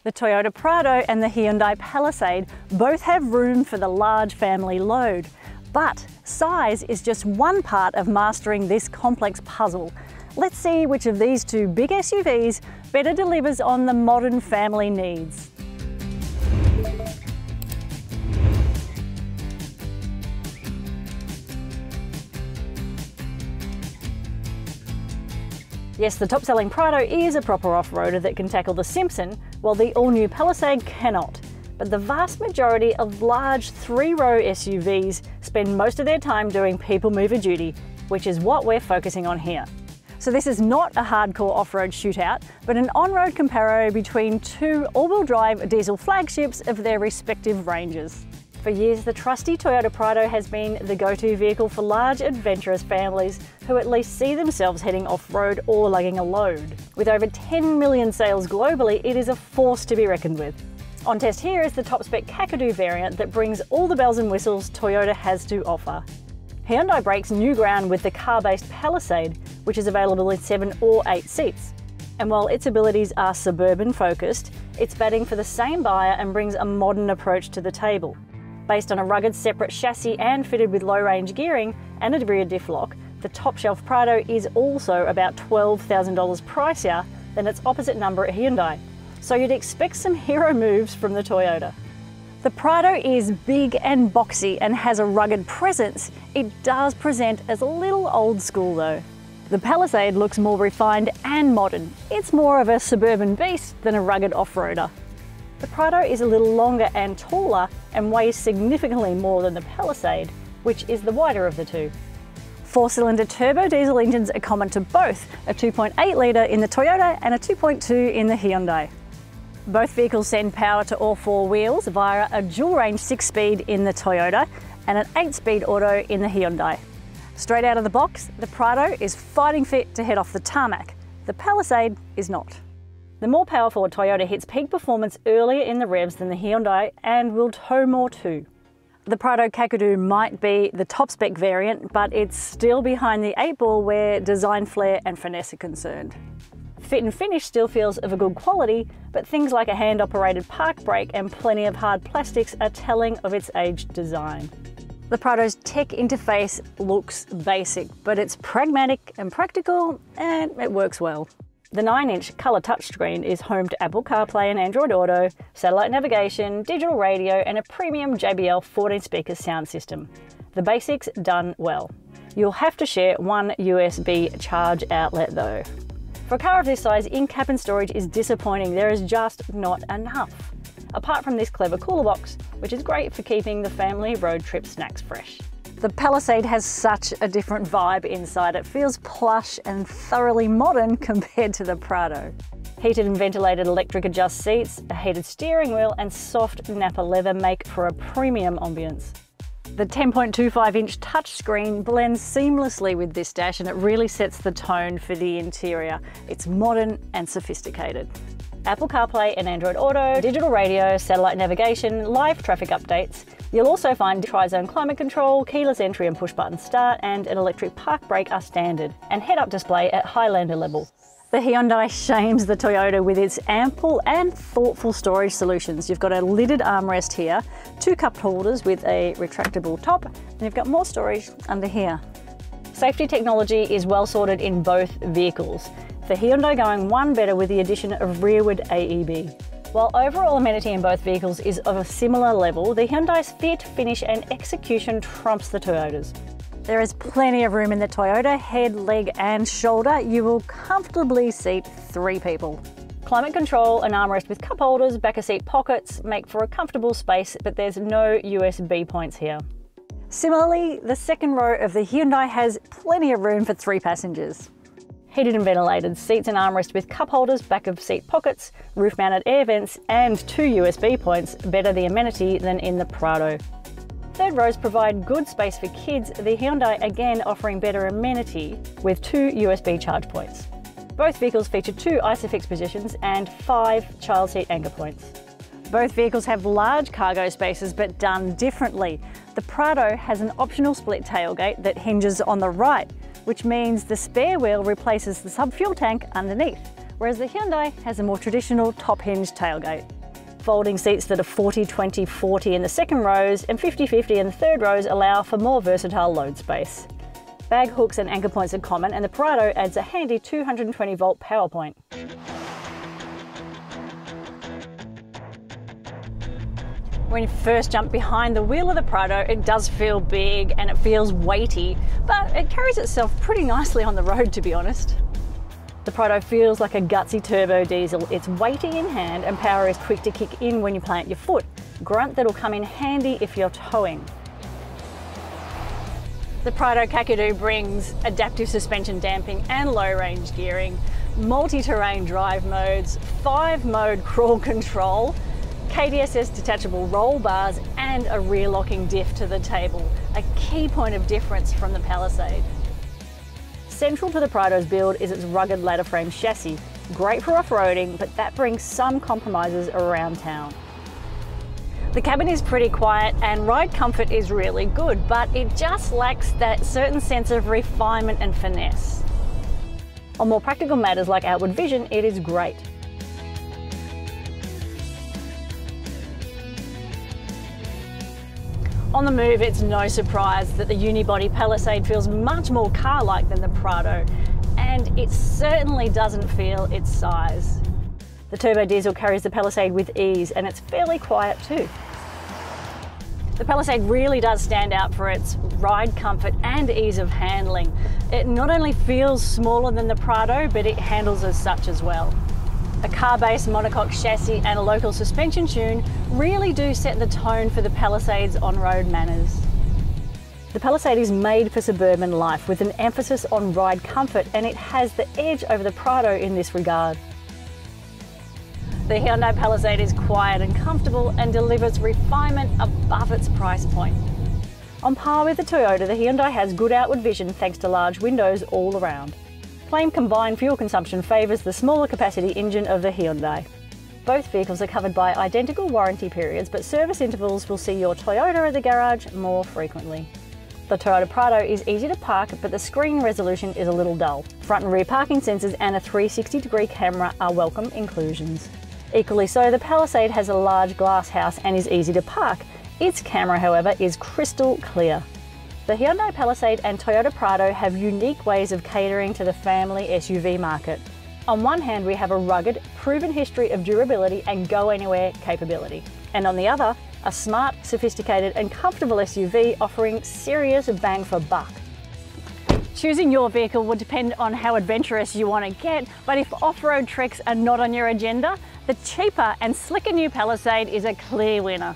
The Toyota Prado and the Hyundai Palisade both have room for the large family load, but size is just one part of mastering this complex puzzle. Let's see which of these two big SUVs better delivers on the modern family needs. Yes, the top-selling Prado is a proper off-roader that can tackle the Simpson, while the all-new Palisade cannot. But the vast majority of large three-row SUVs spend most of their time doing people mover duty, which is what we're focusing on here. So this is not a hardcore off-road shootout, but an on-road comparo between two all-wheel drive diesel flagships of their respective ranges. For years, the trusty Toyota Prado has been the go-to vehicle for large, adventurous families who at least see themselves heading off-road or lugging a load. With over 10 million sales globally, it is a force to be reckoned with. On test here is the top-spec Kakadu variant that brings all the bells and whistles Toyota has to offer. Hyundai breaks new ground with the car-based Palisade, which is available in 7 or 8 seats. And while its abilities are suburban-focused, it's batting for the same buyer and brings a modern approach to the table. Based on a rugged separate chassis and fitted with low-range gearing and a rear diff lock, the top-shelf Prado is also about $12,000 pricier than its opposite number at Hyundai. So you'd expect some hero moves from the Toyota. The Prado is big and boxy and has a rugged presence. It does present as a little old school though. The Palisade looks more refined and modern. It's more of a suburban beast than a rugged off-roader. The Prado is a little longer and taller and weighs significantly more than the Palisade, which is the wider of the two. 4-cylinder turbo diesel engines are common to both, a 2.8 litre in the Toyota and a 2.2 in the Hyundai. Both vehicles send power to all 4 wheels via a dual-range 6-speed in the Toyota and an 8-speed auto in the Hyundai. Straight out of the box, the Prado is fighting fit to head off the tarmac. The Palisade is not. The more powerful Toyota hits peak performance earlier in the revs than the Hyundai and will tow more too. The Prado Kakadu might be the top spec variant, but it's still behind the 8-ball where design flair and finesse are concerned. Fit and finish still feels of a good quality, but things like a hand-operated park brake and plenty of hard plastics are telling of its aged design. The Prado's tech interface looks basic, but it's pragmatic and practical, and it works well. The 9-inch colour touchscreen is home to Apple CarPlay and Android Auto, satellite navigation, digital radio and a premium JBL 14-speaker sound system. The basics done well. You'll have to share one USB charge outlet though. For a car of this size, in-cabin storage is disappointing. There is just not enough. Apart from this clever cooler box, which is great for keeping the family road trip snacks fresh. The Palisade has such a different vibe inside. It feels plush and thoroughly modern compared to the Prado. Heated and ventilated electric adjust seats, a heated steering wheel and soft Napa leather make for a premium ambience. The 10.25-inch touchscreen blends seamlessly with this dash and it really sets the tone for the interior. It's modern and sophisticated. Apple CarPlay and Android Auto, digital radio, satellite navigation, live traffic updates. You'll also find tri-zone climate control, keyless entry and push-button start, and an electric park brake are standard, and head-up display at Highlander level. The Hyundai shames the Toyota with its ample and thoughtful storage solutions. You've got a lidded armrest here, 2 cup holders with a retractable top, and you've got more storage under here. Safety technology is well sorted in both vehicles. The Hyundai going one better with the addition of rearward AEB. While overall amenity in both vehicles is of a similar level, the Hyundai's fit, finish and execution trumps the Toyotas. There is plenty of room in the Toyota, head, leg and shoulder. You will comfortably seat 3 people. Climate control, an armrest with cup holders, back of seat pockets make for a comfortable space, but there's no USB points here. Similarly, the second row of the Hyundai has plenty of room for 3 passengers. Heated and ventilated seats and armrest with cup holders, back of seat pockets, roof mounted air vents and 2 USB points, better the amenity than in the Prado. Third rows provide good space for kids, the Hyundai again offering better amenity with 2 USB charge points. Both vehicles feature 2 ISOFIX positions and 5 child seat anchor points. Both vehicles have large cargo spaces but done differently. The Prado has an optional split tailgate that hinges on the right, which means the spare wheel replaces the sub-fuel tank underneath, whereas the Hyundai has a more traditional top-hinged tailgate. Folding seats that are 40-20-40 in the second rows and 50-50 in the third rows allow for more versatile load space. Bag hooks and anchor points are common, and the Prado adds a handy 220 volt power point. When you first jump behind the wheel of the Prado, it does feel big and it feels weighty, but it carries itself pretty nicely on the road, to be honest. The Prado feels like a gutsy turbo diesel. It's weighty in hand and power is quick to kick in when you plant your foot. Grunt that'll come in handy if you're towing. The Prado Kakadu brings adaptive suspension damping and low range gearing, multi-terrain drive modes, 5-mode crawl control, KDSS detachable roll bars and a rear locking diff to the table, a key point of difference from the Palisade. Central to the Prado's build is its rugged ladder frame chassis, great for off-roading, but that brings some compromises around town. The cabin is pretty quiet and ride comfort is really good, but it just lacks that certain sense of refinement and finesse. On more practical matters like outward vision, it is great. On the move, it's no surprise that the unibody Palisade feels much more car-like than the Prado, and it certainly doesn't feel its size. The turbo diesel carries the Palisade with ease, and it's fairly quiet too. The Palisade really does stand out for its ride comfort and ease of handling. It not only feels smaller than the Prado, but it handles as such as well. A car-based monocoque chassis and a local suspension tune really do set the tone for the Palisade's on-road manners. The Palisade is made for suburban life with an emphasis on ride comfort, and it has the edge over the Prado in this regard. The Hyundai Palisade is quiet and comfortable and delivers refinement above its price point. On par with the Toyota, the Hyundai has good outward vision thanks to large windows all around. Plain combined fuel consumption favours the smaller capacity engine of the Hyundai. Both vehicles are covered by identical warranty periods, but service intervals will see your Toyota at the garage more frequently. The Toyota Prado is easy to park, but the screen resolution is a little dull. Front and rear parking sensors and a 360-degree camera are welcome inclusions. Equally so, the Palisade has a large glass house and is easy to park. Its camera, however, is crystal clear. The Hyundai Palisade and Toyota Prado have unique ways of catering to the family SUV market. On one hand, we have a rugged, proven history of durability and go-anywhere capability. And on the other, a smart, sophisticated and comfortable SUV offering serious bang for buck. Choosing your vehicle will depend on how adventurous you want to get, but if off-road treks are not on your agenda, the cheaper and slicker new Palisade is a clear winner.